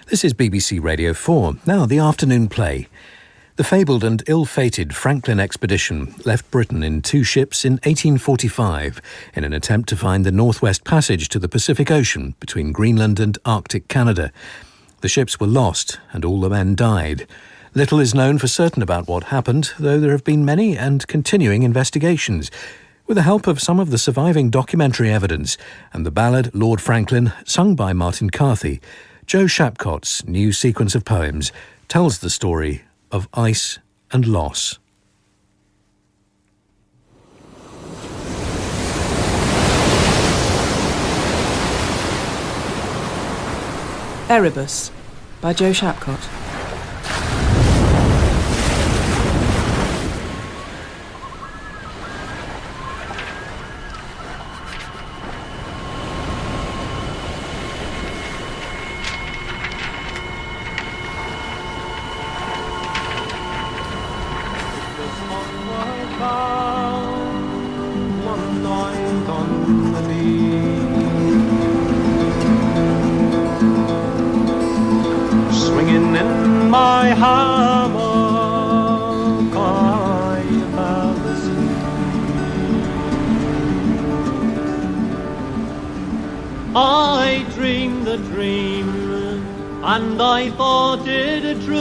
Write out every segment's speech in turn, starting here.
This is BBC Radio 4. Now, the afternoon play. The fabled and ill-fated Franklin expedition left Britain in 2 ships in 1845 in an attempt to find the Northwest Passage to the Pacific Ocean between Greenland and Arctic Canada. The ships were lost and all the men died. Little is known for certain about what happened, though there have been many and continuing investigations. With the help of some of the surviving documentary evidence and the ballad Lord Franklin, sung by Martin Carthy, Joe Shapcott's new sequence of poems tells the story of ice and loss. Erebus by Joe Shapcott. Swinging in my hammock, I fell asleep. I dreamed a dream, and I thought it true,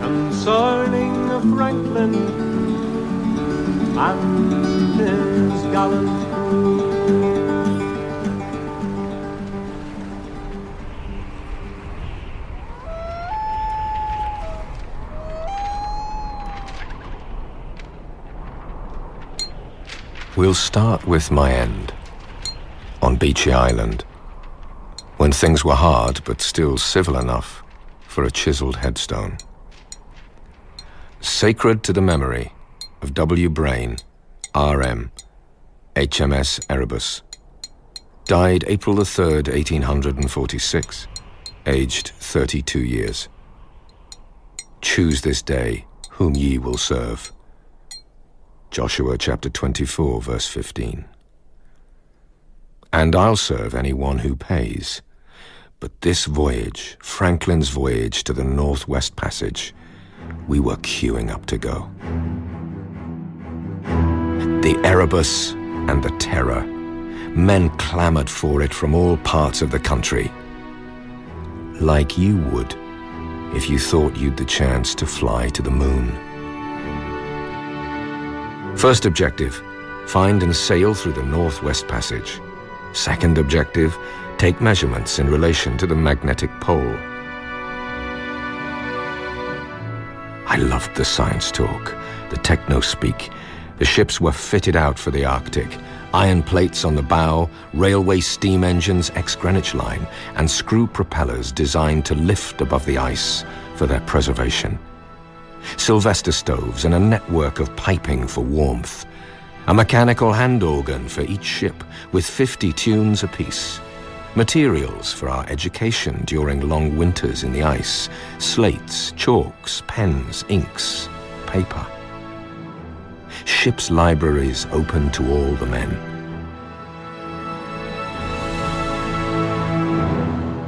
concerning Franklin and his gallant crew. We'll start with my end, on Beachy Island, when things were hard but still civil enough for a chiseled headstone. Sacred to the memory of W. Brain, R.M., HMS Erebus, died April the 3rd, 1846, aged 32 years. Choose this day whom ye will serve. Joshua chapter 24, verse 15. And I'll serve anyone who pays. But this voyage, Franklin's voyage to the Northwest Passage, we were queuing up to go. The Erebus and the Terror. Men clamored for it from all parts of the country. Like you would if you thought you'd the chance to fly to the moon. First objective, find and sail through the Northwest Passage. Second objective, take measurements in relation to the magnetic pole. I loved the science talk, the techno-speak. The ships were fitted out for the Arctic. Iron plates on the bow, railway steam engines ex-Greenwich line, and screw propellers designed to lift above the ice for their preservation. Sylvester stoves and a network of piping for warmth. A mechanical hand organ for each ship with 50 tunes apiece. Materials for our education during long winters in the ice. Slates, chalks, pens, inks, paper. Ship's libraries open to all the men.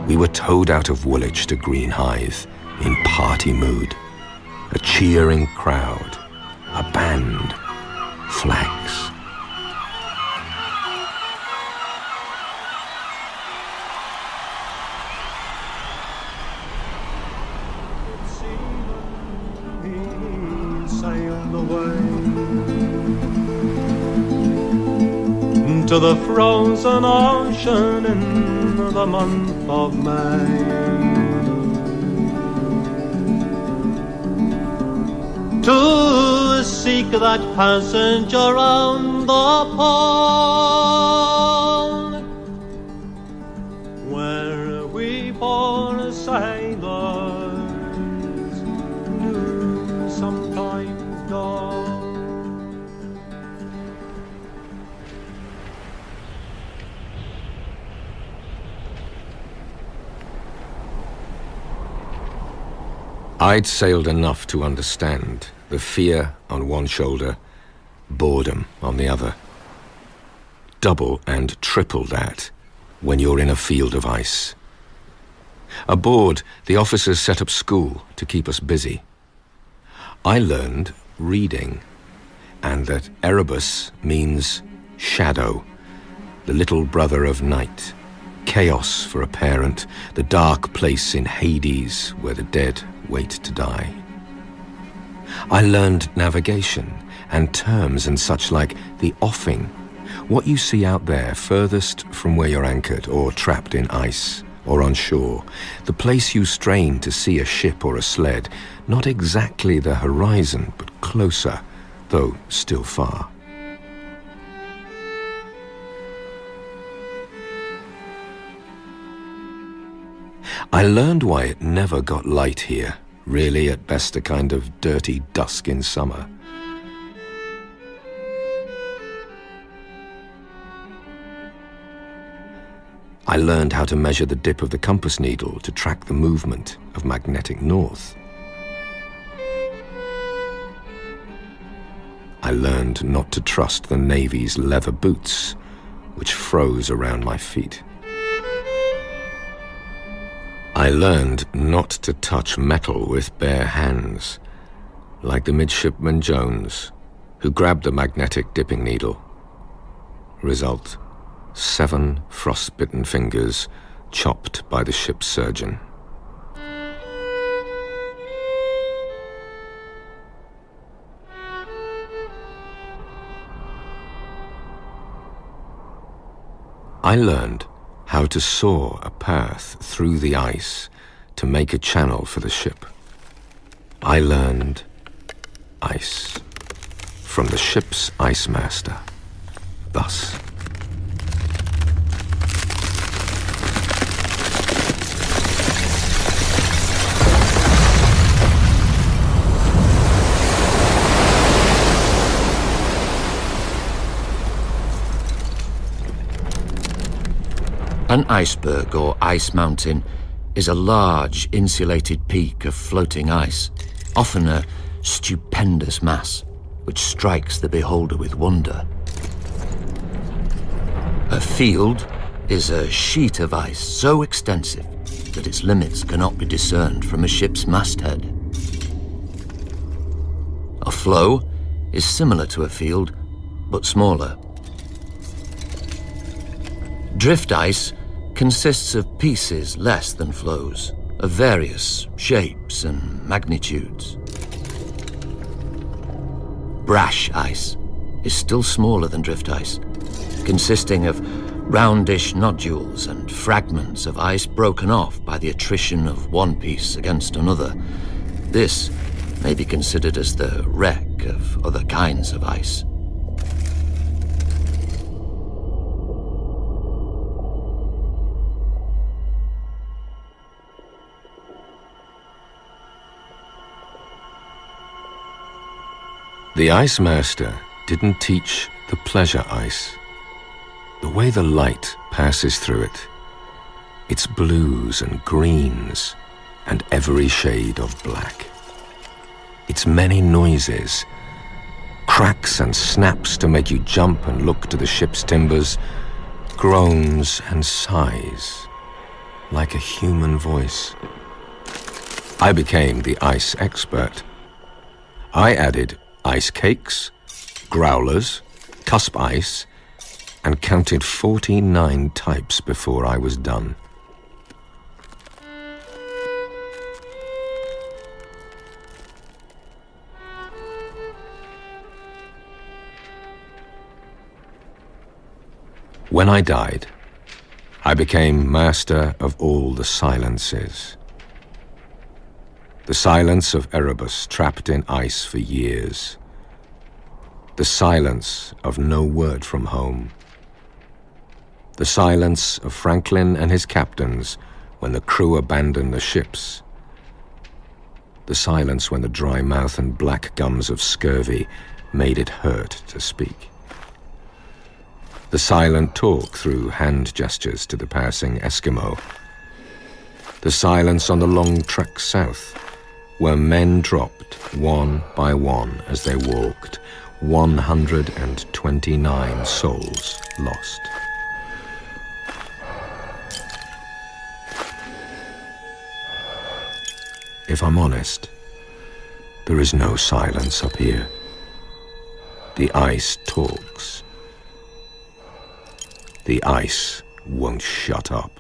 We were towed out of Woolwich to Greenhithe in party mood. A cheering crowd, a band, flags. He sailed away to the frozen ocean in the month of May. To seek that passage around the pole, where we poor sailors do sometimes go. I'd sailed enough to understand the fear on one shoulder, boredom on the other. Double and triple that when you're in a field of ice. Aboard, the officers set up school to keep us busy. I learned reading, and that Erebus means shadow, the little brother of night, chaos for a parent, the dark place in Hades where the dead wait to die. I learned navigation and terms and such like the offing, what you see out there furthest from where you're anchored or trapped in ice or on shore, the place you strain to see a ship or a sled, not exactly the horizon, but closer, though still far. I learned why it never got light here, really at best a kind of dirty dusk in summer. I learned how to measure the dip of the compass needle to track the movement of magnetic north. I learned not to trust the Navy's leather boots, which froze around my feet. I learned not to touch metal with bare hands, like the midshipman Jones, who grabbed the magnetic dipping needle. Result: 7 frostbitten fingers chopped by the ship's surgeon. I learned how to saw a path through the ice to make a channel for the ship. I learned ice from the ship's ice master, thus. An iceberg or ice mountain is a large, insulated peak of floating ice, often a stupendous mass, which strikes the beholder with wonder. A field is a sheet of ice so extensive that its limits cannot be discerned from a ship's masthead. A floe is similar to a field, but smaller. Drift ice consists of pieces less than floes, of various shapes and magnitudes. Brash ice is still smaller than drift ice, consisting of roundish nodules and fragments of ice broken off by the attrition of one piece against another. This may be considered as the wreck of other kinds of ice. The ice master didn't teach the pleasure ice. The way the light passes through it, its blues and greens and every shade of black. Its many noises, cracks and snaps to make you jump and look to the ship's timbers, groans and sighs like a human voice. I became the ice expert. I added ice cakes, growlers, cusp ice, and counted 49 types before I was done. When I died, I became master of all the silences. The silence of Erebus trapped in ice for years. The silence of no word from home. The silence of Franklin and his captains when the crew abandoned the ships. The silence when the dry mouth and black gums of scurvy made it hurt to speak. The silent talk through hand gestures to the passing Eskimo. The silence on the long trek south, where men dropped one by one as they walked, 129 souls lost. if I'm honest, there is no silence up here. The ice talks. The ice won't shut up.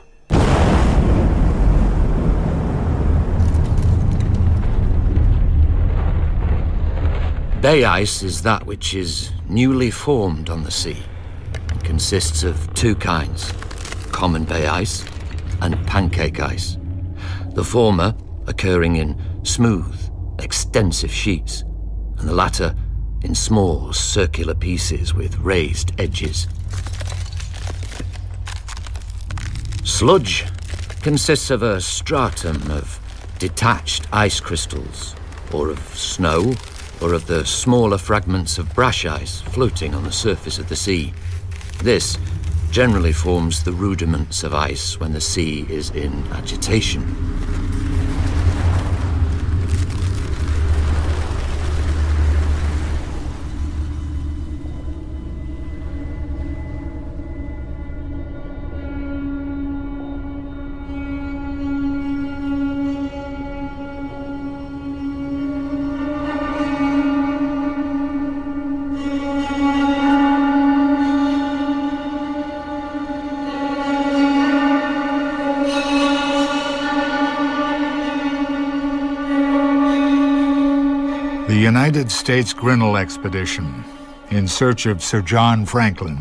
Bay ice is that which is newly formed on the sea. It consists of two kinds, common bay ice and pancake ice. The former occurring in smooth, extensive sheets, and the latter in small, circular pieces with raised edges. Sludge consists of a stratum of detached ice crystals, or of snow, or of the smaller fragments of brash ice floating on the surface of the sea. This generally forms the rudiments of ice when the sea is in agitation. The United States Grinnell Expedition, in search of Sir John Franklin.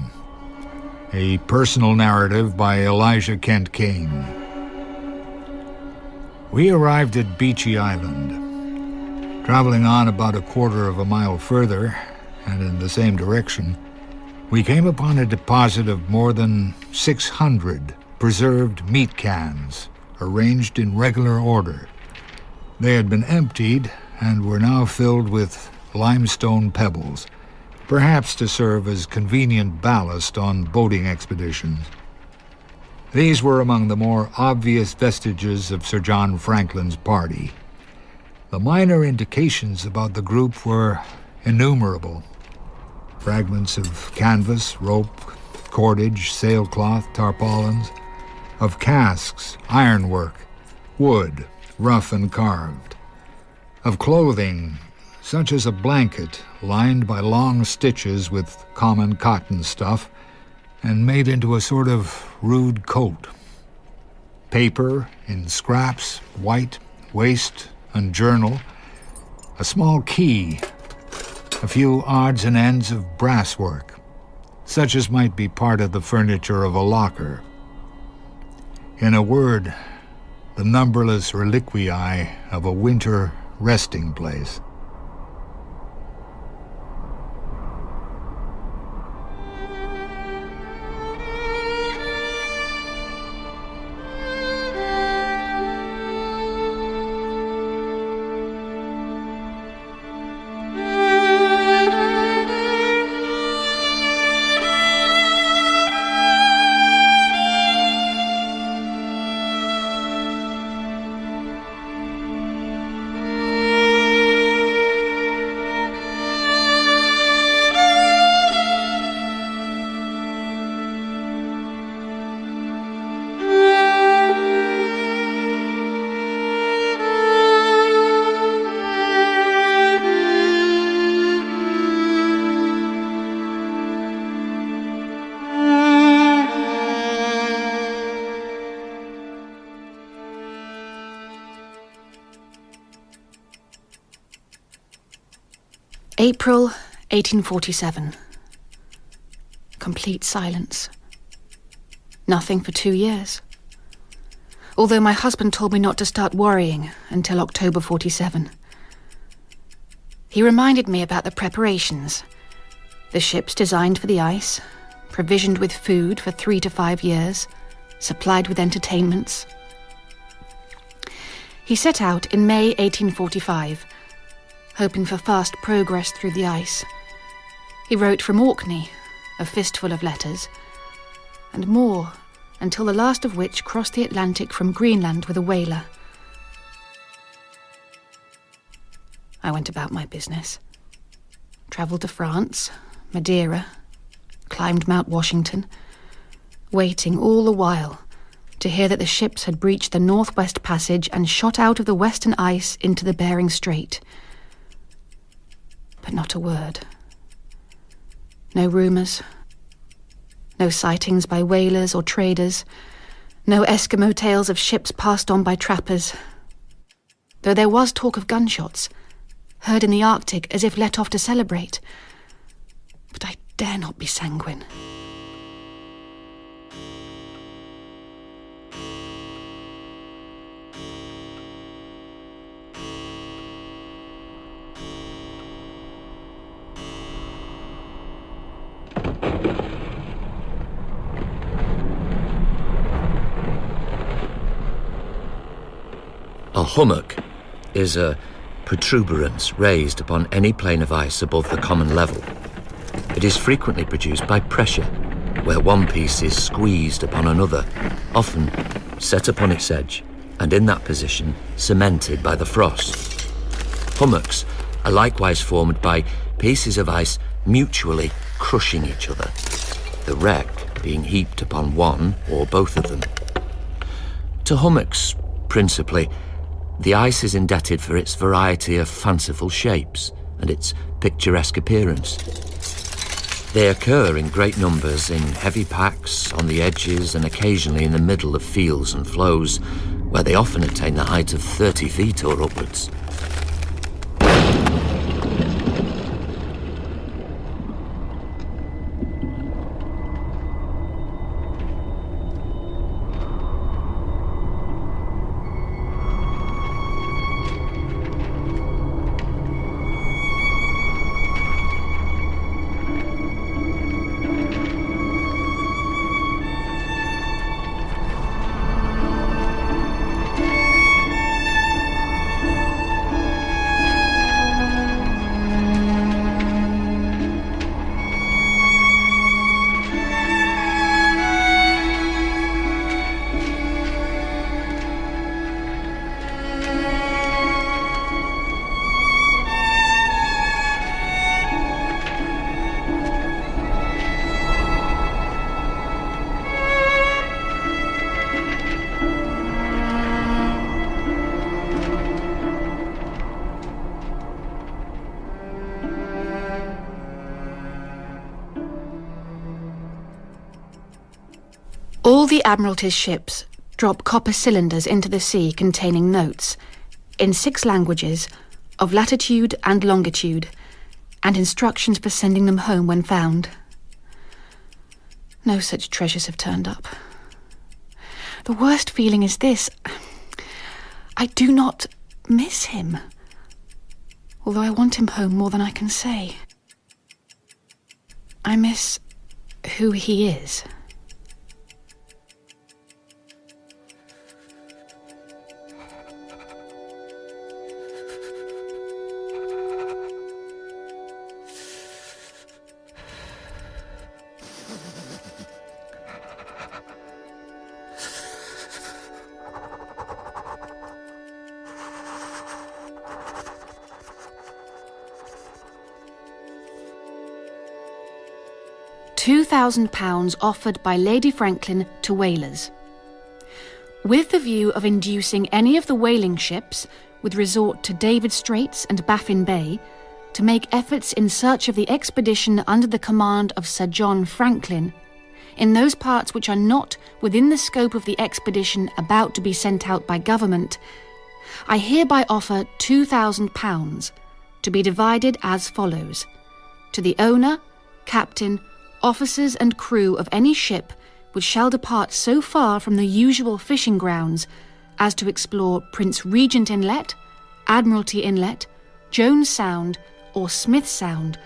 A personal narrative by Elijah Kent Kane. We arrived at Beechy Island. Traveling on about a quarter of a mile further, and in the same direction, we came upon a deposit of more than 600 preserved meat cans, arranged in regular order. They had been emptied and were now filled with limestone pebbles, perhaps to serve as convenient ballast on boating expeditions. These were among the more obvious vestiges of Sir John Franklin's party. The minor indications about the group were innumerable. Fragments of canvas, rope, cordage, sailcloth, tarpaulins, of casks, ironwork, wood, rough and carved, of clothing, such as a blanket lined by long stitches with common cotton stuff and made into a sort of rude coat. Paper in scraps, white, waste, and journal, a small key, a few odds and ends of brasswork, such as might be part of the furniture of a locker. In a word, the numberless reliquii of a winter resting place. April 1847. Complete silence. Nothing for 2 years. Although my husband told me not to start worrying until October 47. He reminded me about the preparations. The ships designed for the ice, provisioned with food for 3 to 5 years, supplied with entertainments. He set out in May 1845, hoping for fast progress through the ice. He wrote from Orkney, a fistful of letters, and more, until the last of which crossed the Atlantic from Greenland with a whaler. I went about my business. Travelled to France, Madeira, climbed Mount Washington, waiting all the while to hear that the ships had breached the Northwest Passage and shot out of the western ice into the Bering Strait. But not a word. No rumours. No sightings by whalers or traders. No Eskimo tales of ships passed on by trappers. Though there was talk of gunshots, heard in the Arctic as if let off to celebrate. But I dare not be sanguine. A hummock is a protuberance raised upon any plane of ice above the common level. It is frequently produced by pressure, where one piece is squeezed upon another, often set upon its edge, and in that position cemented by the frost. Hummocks are likewise formed by pieces of ice mutually crushing each other, the wreck being heaped upon one or both of them. To hummocks, principally, the ice is indebted for its variety of fanciful shapes and its picturesque appearance. They occur in great numbers in heavy packs, on the edges, and occasionally in the middle of fields and flows, where they often attain the height of 30 feet or upwards. All the Admiralty's ships drop copper cylinders into the sea containing notes, in 6 languages, of latitude and longitude, and instructions for sending them home when found. No such treasures have turned up. The worst feeling is this: I do not miss him, although I want him home more than I can say. I miss who he is. £2,000 offered by Lady Franklin to whalers, with the view of inducing any of the whaling ships with resort to David Straits and Baffin Bay to make efforts in search of the expedition under the command of Sir John Franklin in those parts which are not within the scope of the expedition about to be sent out by government. I hereby offer £2,000 to be divided as follows: to the owner, captain, officers and crew of any ship which shall depart so far from the usual fishing grounds as to explore Prince Regent Inlet, Admiralty Inlet, Jones Sound, or Smith Sound,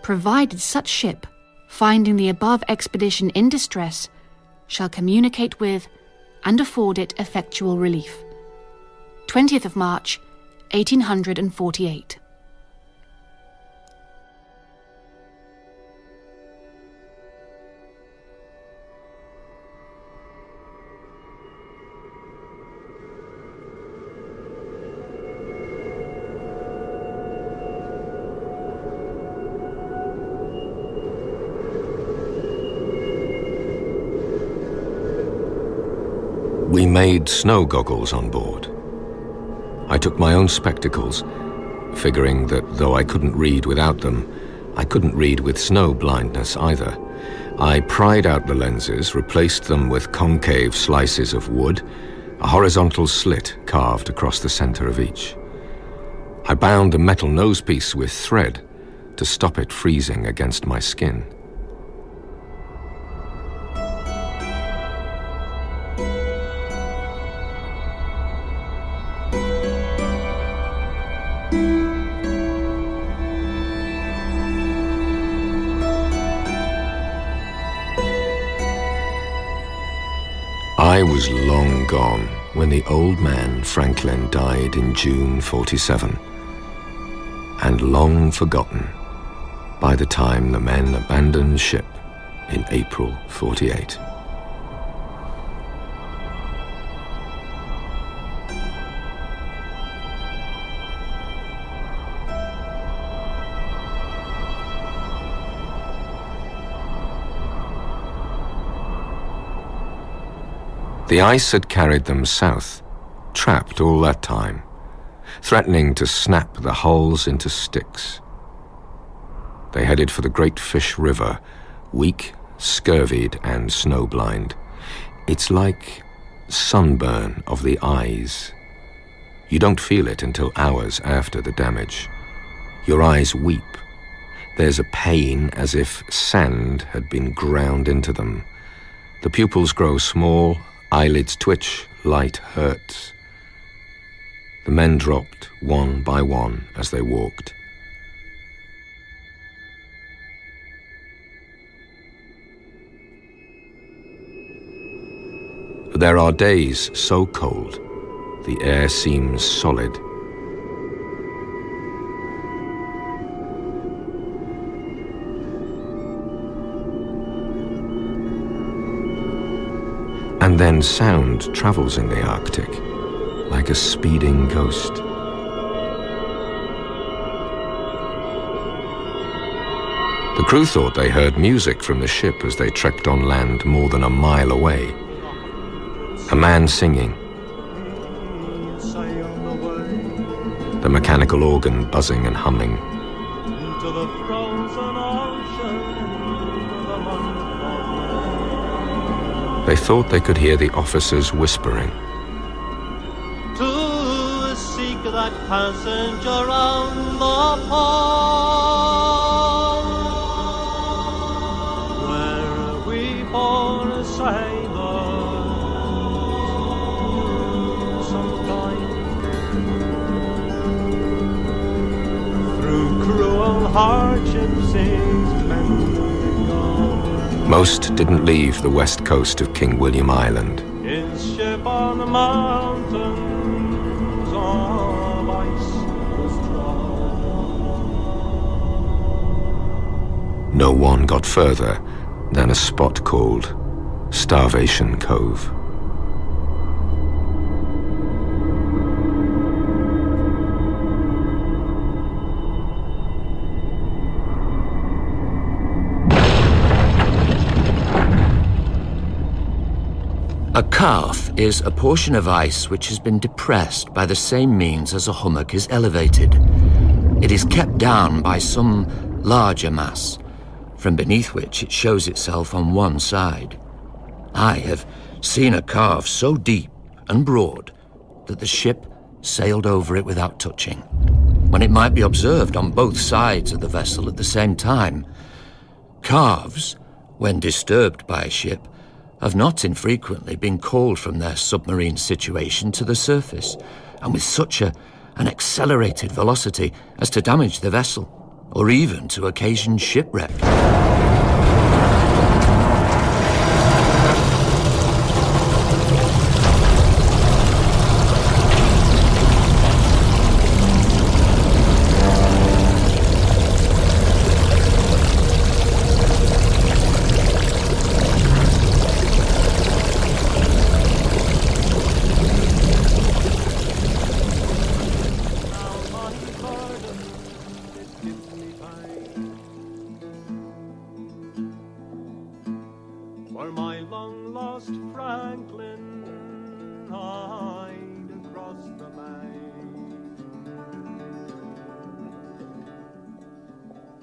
provided such ship, finding the above expedition in distress, shall communicate with and afford it effectual relief. 20th of March, 1848. We made snow goggles on board. I took my own spectacles, figuring that though I couldn't read without them, I couldn't read with snow blindness either. I pried out the lenses, replaced them with concave slices of wood, a horizontal slit carved across the center of each. I bound the metal nosepiece with thread to stop it freezing against my skin. I was long gone when the old man Franklin died in June 47, and long forgotten by the time the men abandoned ship in April 48. The ice had carried them south, trapped all that time, threatening to snap the hulls into sticks. They headed for the Great Fish River, weak, scurvied, and snowblind. It's like sunburn of the eyes. You don't feel it until hours after the damage. Your eyes weep. There's a pain as if sand had been ground into them. The pupils grow small, eyelids twitch, light hurts. The men dropped one by one as they walked. There are days so cold, the air seems solid. And then sound travels in the Arctic, like a speeding ghost. The crew thought they heard music from the ship as they trekked on land more than a mile away. A man singing, the mechanical organ buzzing and humming. To the frozen ocean, the month of They thought they could hear the officers whispering. to seek that passenger round the pond. Where are we born sailors? Sometimes through cruel hardships is meant to go. Most didn't leave the west coast of King William Island. His ship on the mountains of ice was drawn. No one got further than a spot called Starvation Cove. A calf is a portion of ice which has been depressed by the same means as a hummock is elevated. It is kept down by some larger mass, from beneath which it shows itself on one side. I have seen a calf so deep and broad that the ship sailed over it without touching, when it might be observed on both sides of the vessel at the same time. Calves, when disturbed by a ship, have not infrequently been called from their submarine situation to the surface, and with such an accelerated velocity as to damage the vessel, or even to occasion shipwreck.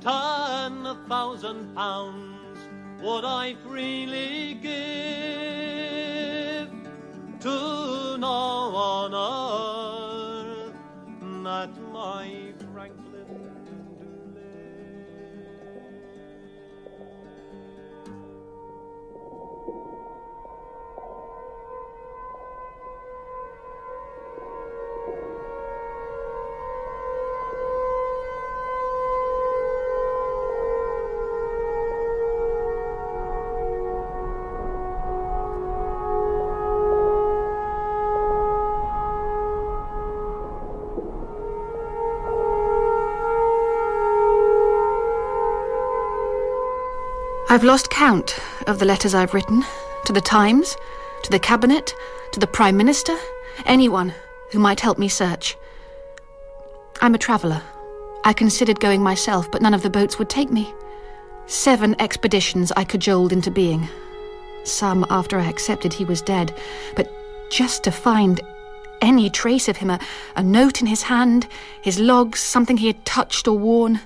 £10,000 would I freely give to no one earth that my Franklin do live. I've lost count of the letters I've written to the Times, to the Cabinet, to the Prime Minister, anyone who might help me search. I'm a traveller. I considered going myself, but none of the boats would take me. 7 expeditions I cajoled into being. Some after I accepted he was dead, but just to find any trace of him, a note in his hand, his logs, something he had touched or worn.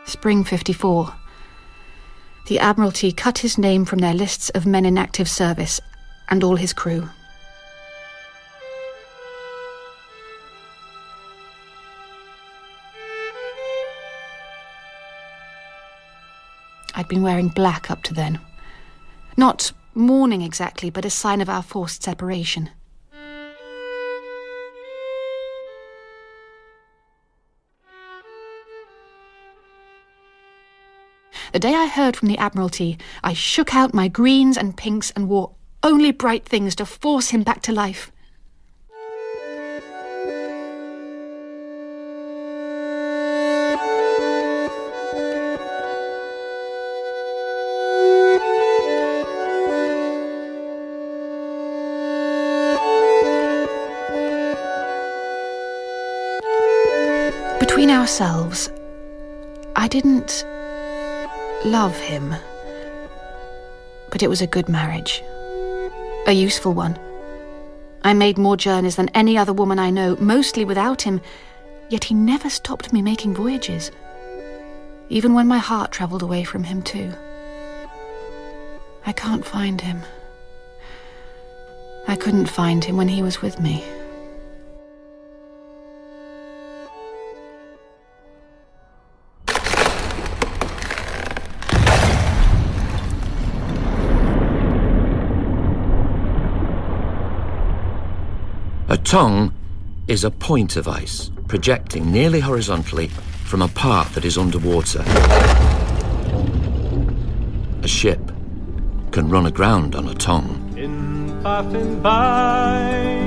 Spring 54. The Admiralty cut his name from their lists of men in active service, and all his crew. I'd been wearing black up to then. Not mourning exactly, but a sign of our forced separation. The day I heard from the Admiralty, I shook out my greens and pinks and wore only bright things to force him back to life. Between ourselves, I didn't love him, but it was a good marriage, a useful one. I made more journeys than any other woman I know, mostly without him, yet he never stopped me making voyages, even when my heart travelled away from him too. I can't find him. I couldn't find him when he was with me. A tongue is a point of ice, projecting nearly horizontally from a part that is underwater. A ship can run aground on a tongue. In Baffin Bay,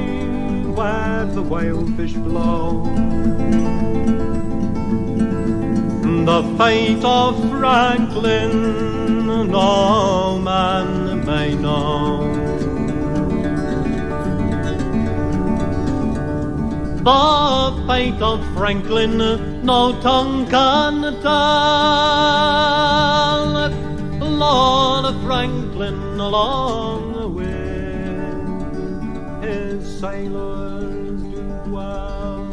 where the whalefish blow, the fate of Franklin no man may know. The fate of Franklin no tongue can tell. Lord Franklin along with his sailors do dwell.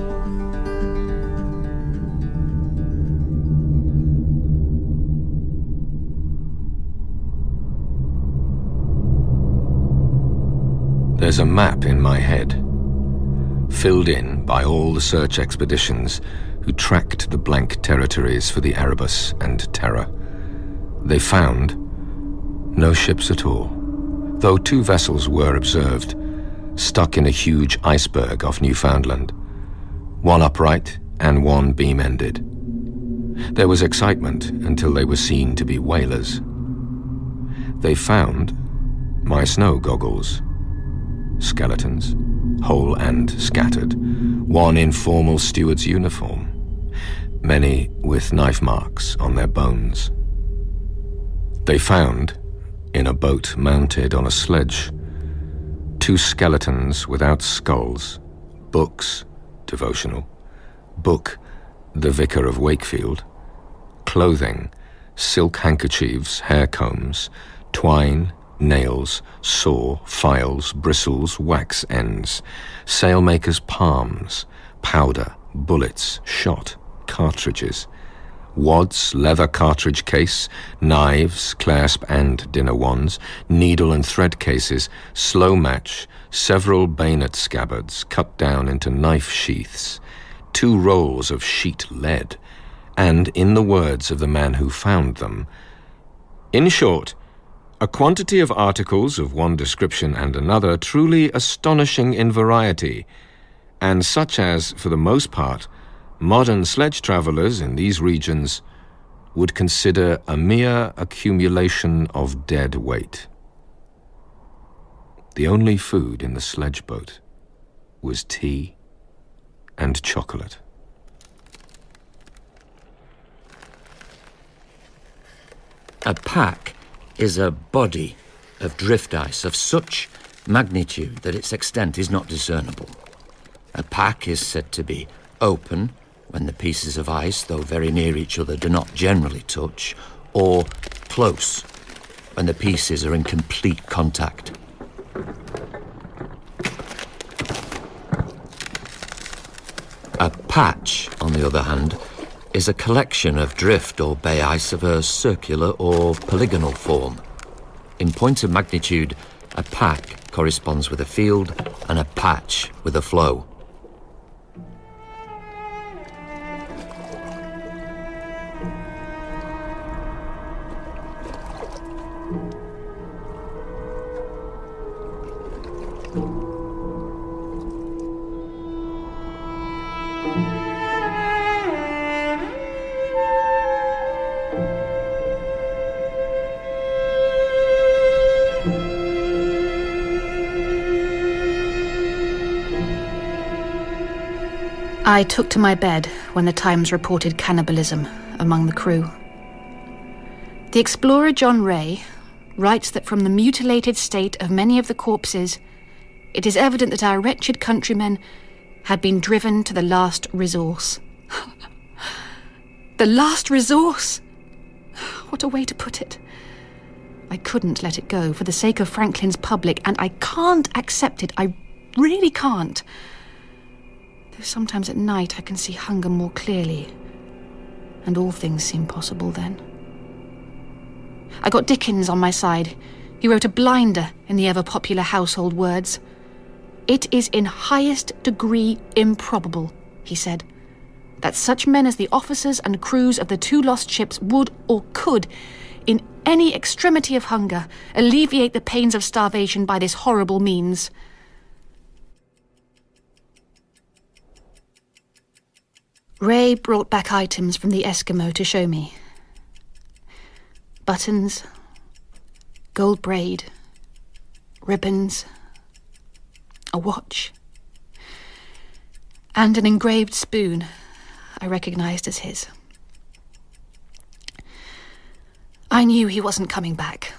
There's a map in my head, filled in by all the search expeditions who tracked the blank territories for the Erebus and Terror. They found no ships at all, though 2 vessels were observed, stuck in a huge iceberg off Newfoundland, one upright and one beam-ended. There was excitement until they were seen to be whalers. They found my snow goggles, skeletons, whole and scattered, one in formal steward's uniform, many with knife marks on their bones. They found, in a boat mounted on a sledge, 2 skeletons without skulls, books, devotional, book, The Vicar of Wakefield, clothing, silk handkerchiefs, hair combs, twine, nails, saw, files, bristles, wax ends, sailmakers' palms, powder, bullets, shot, cartridges, wads, leather cartridge case, knives, clasp and dinner wands, needle and thread cases, slow match, several bayonet scabbards cut down into knife sheaths, 2 rolls of sheet lead, and, in the words of the man who found them, in short, a quantity of articles of one description and another truly astonishing in variety, and such as, for the most part, modern sledge travellers in these regions would consider a mere accumulation of dead weight. The only food in the sledge boat was tea and chocolate. A pack is a body of drift ice of such magnitude that its extent is not discernible. A pack is said to be open when the pieces of ice, though very near each other, do not generally touch, or close when the pieces are in complete contact. A patch, on the other hand, is a collection of drift or bay ice of a circular or polygonal form. In point of magnitude, a pack corresponds with a field and a patch with a flow. I took to my bed when the Times reported cannibalism among the crew. The explorer John Ray writes that from the mutilated state of many of the corpses, it is evident that our wretched countrymen had been driven to the last resource. The last resource! What a way to put it. I couldn't let it go for the sake of Franklin's public, and I can't accept it. I really can't. Though sometimes at night I can see hunger more clearly, and all things seem possible then. I got Dickens on my side. He wrote a blinder in the ever-popular household words. "It is in highest degree improbable," he said, "that such men as the officers and crews of the 2 lost ships would or could, in any extremity of hunger, alleviate the pains of starvation by this horrible means." Ray brought back items from the Eskimo to show me. Buttons, gold braid, ribbons, a watch, and an engraved spoon I recognized as his. I knew he wasn't coming back.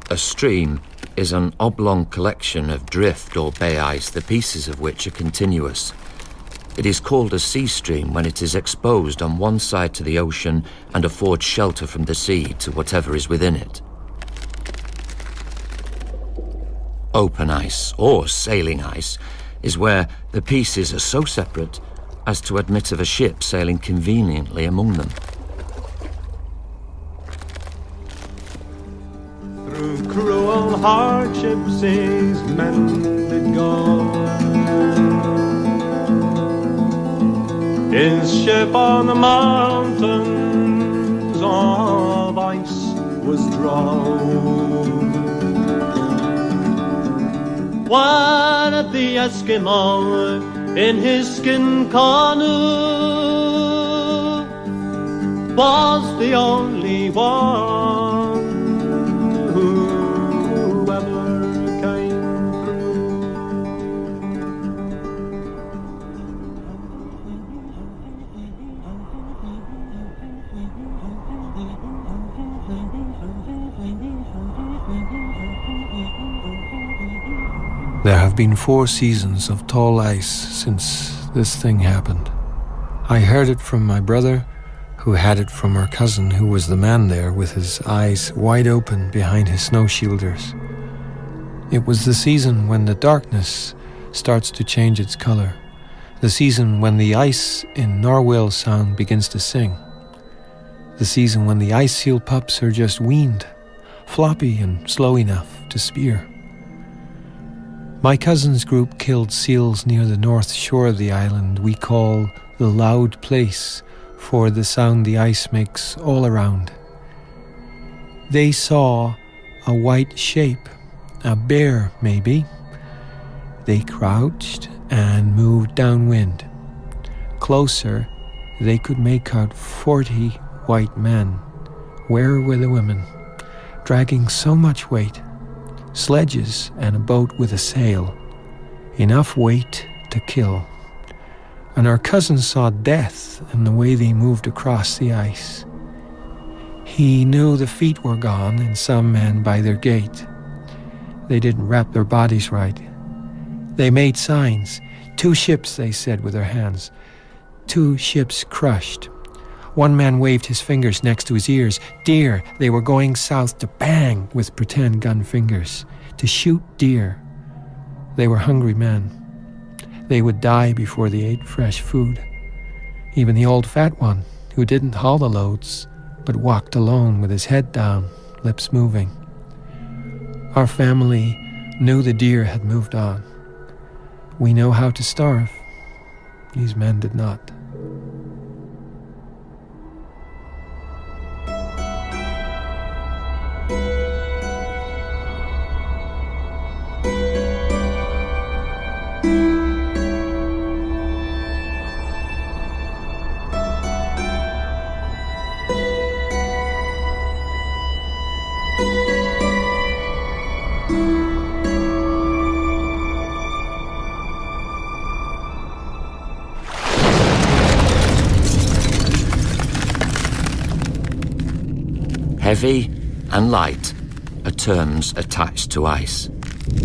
A stream is an oblong collection of drift or bay ice, the pieces of which are continuous. It is called a sea stream when it is exposed on one side to the ocean and affords shelter from the sea to whatever is within it. Open ice, or sailing ice, is where the pieces are so separate as to admit of a ship sailing conveniently among them. Through cruel hardships his men did go. His ship on the mountains of ice was drowned. One of the Eskimo in his skin canoe was the only one who ever came There have been 4 seasons of tall ice since this thing happened. I heard it from my brother, who had it from our cousin, who was the man there with his eyes wide open behind his snow shielders. It was the season when the darkness starts to change its color, the season when the ice in narwhal sound begins to sing, the season when the ice seal pups are just weaned, floppy and slow enough to spear. My cousin's group killed seals near the north shore of the island we call the Loud Place, for the sound the ice makes all around. They saw a white shape, a bear maybe. They crouched and moved downwind. Closer, they could make out 40 white men. Where were the women? Dragging so much weight. Sledges and a boat with a sail. Enough weight to kill. And our cousin saw death in the way they moved across the ice. He knew the feet were gone in some men by their gait. They didn't wrap their bodies right. They made signs. 2 ships, they said with their hands. 2 ships crushed. One man waved his fingers next to his ears. Deer, they were going south to bang with pretend gun fingers, to shoot deer. They were hungry men. They would die before they ate fresh food. Even the old fat one, who didn't haul the loads, but walked alone with his head down, lips moving. Our family knew the deer had moved on. We know how to starve. These men did not. Heavy and light are terms attached to ice.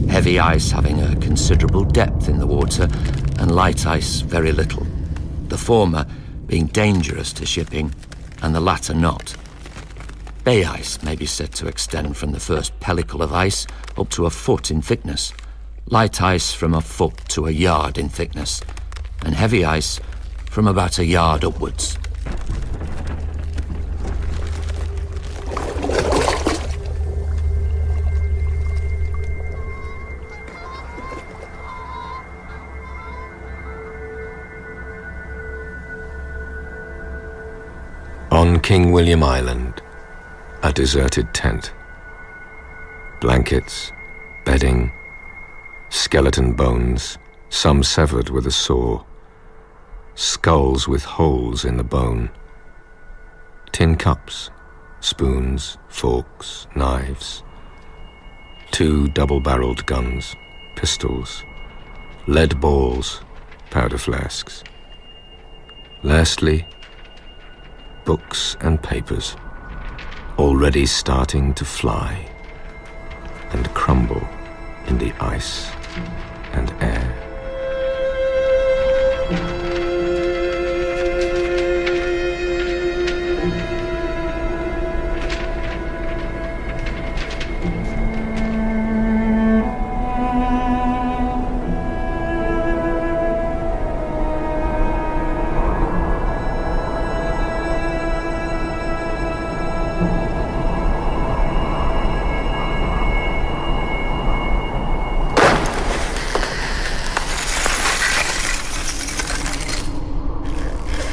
Heavy ice having a considerable depth in the water, and light ice very little. The former being dangerous to shipping, and the latter not. Bay ice may be said to extend from the first pellicle of ice up to a foot in thickness, light ice from a foot to a yard in thickness, and heavy ice from about a yard upwards. On King William Island, a deserted tent. Blankets, bedding, skeleton bones, some severed with a saw, skulls with holes in the bone, tin cups, spoons, forks, knives, 2 double-barreled guns, pistols, lead balls, powder flasks. Lastly, books and papers, already starting to fly and crumble in the ice and air.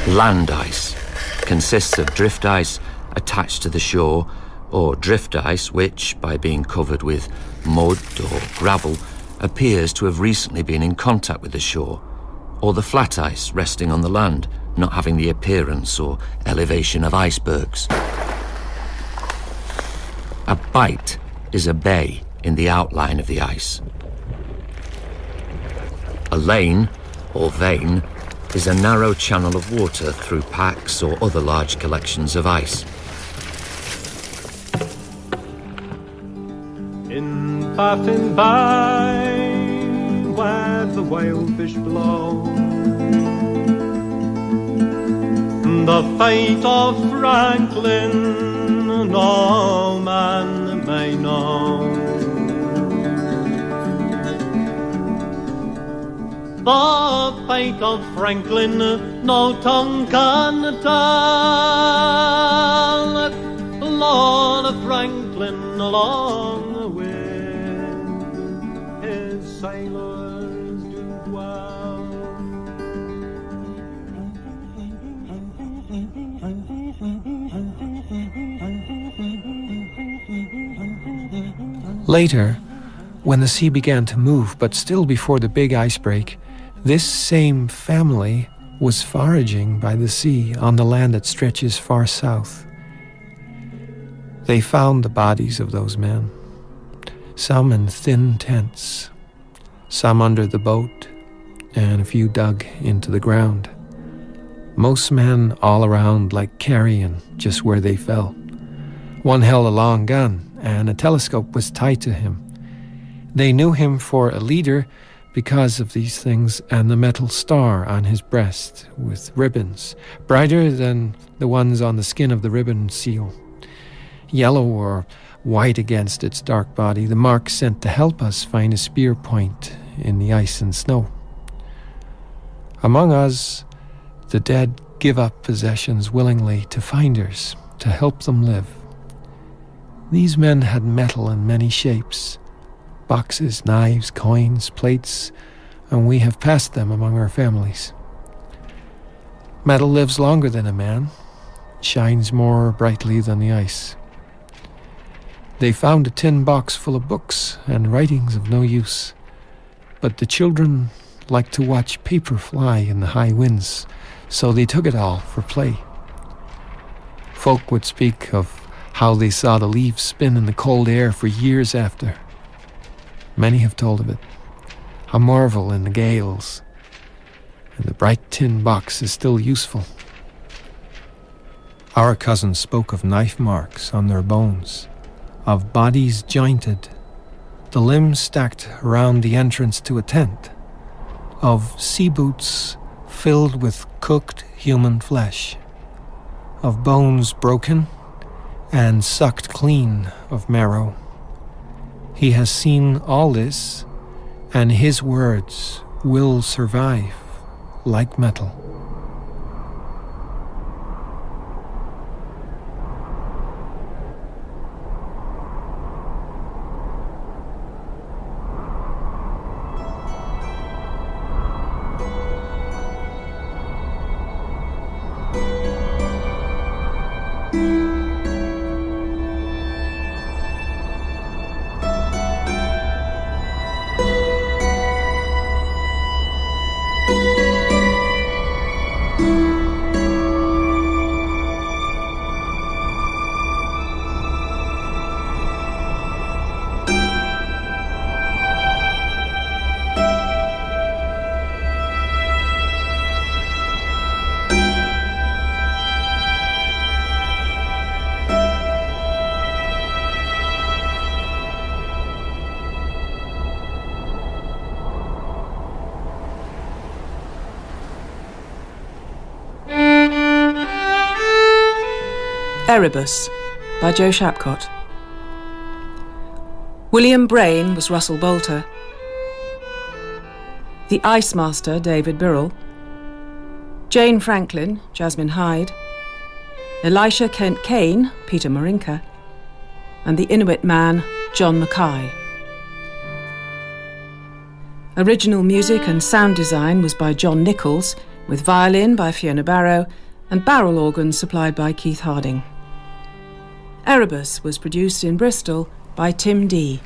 Land ice consists of drift ice attached to the shore, or drift ice which, by being covered with mud or gravel, appears to have recently been in contact with the shore, or the flat ice resting on the land, not having the appearance or elevation of icebergs. A bight is a bay in the outline of the ice. A lane, or vein, is a narrow channel of water through packs or other large collections of ice. In passing by, the whalefish blow. The fate of Franklin no man may know. The fate of Franklin no tongue can tell. Lord Franklin along with his sailors do dwell. Later, when the sea began to move, but still before the big ice break, this same family was foraging by the sea on the land that stretches far south. They found the bodies of those men, some in thin tents, some under the boat, and a few dug into the ground. Most men all around like carrion just where they fell. One held a long gun, and a telescope was tied to him. They knew him for a leader because of these things and the metal star on his breast with ribbons, brighter than the ones on the skin of the ribbon seal. Yellow or white against its dark body, the mark sent to help us find a spear point in the ice and snow. Among us, the dead give up possessions willingly to finders to help them live. These men had metal in many shapes, boxes, knives, coins, plates, and we have passed them among our families. Metal lives longer than a man, shines more brightly than the ice. They found a tin box full of books and writings of no use, but the children liked to watch paper fly in the high winds, so they took it all for play. Folk would speak of how they saw the leaves spin in the cold air for years after. Many have told of it, a marvel in the gales, and the bright tin box is still useful. Our cousins spoke of knife marks on their bones, of bodies jointed, the limbs stacked around the entrance to a tent, of sea boots filled with cooked human flesh, of bones broken and sucked clean of marrow. He has seen all this, and his words will survive like metal. Erebus by Joe Shapcott. William Brain was Russell Bolter. The Ice Master, David Birrell. Jane Franklin, Jasmine Hyde. Elisha Kent Kane, Peter Marinka. And the Inuit man, John Mackay. Original music and sound design was by John Nichols, with violin by Fiona Barrow and barrel organs supplied by Keith Harding. Erebus was produced in Bristol by Tim Dee.